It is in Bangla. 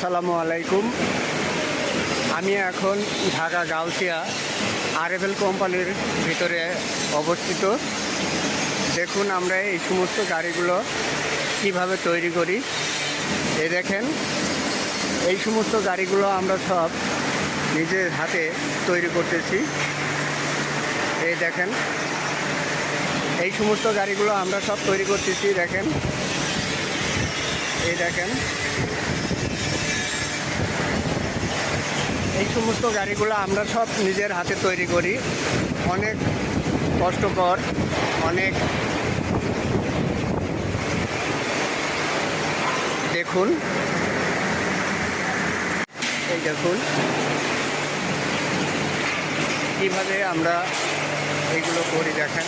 আসসালামু আলাইকুম। আমি এখন ঢাকা গাউসিয়া আরএফএল কোম্পানির ভিতরে অবস্থিত। দেখুন আমরা এই সমস্ত গাড়িগুলো কিভাবে তৈরি করি। এই দেখেন, এই সমস্ত গাড়িগুলো আমরা সব নিজের হাতে তৈরি করতেছি। এই দেখেন, এই সমস্ত গাড়িগুলো আমরা সব তৈরি করতেছি। দেখেন, এই দেখেন, এই সমস্ত গাড়িগুলো আমরা সব নিজের হাতে তৈরি করি। অনেক কষ্টকর, অনেক। দেখুন, এই দেখুন কিভাবে আমরা এইগুলো করি। দেখেন।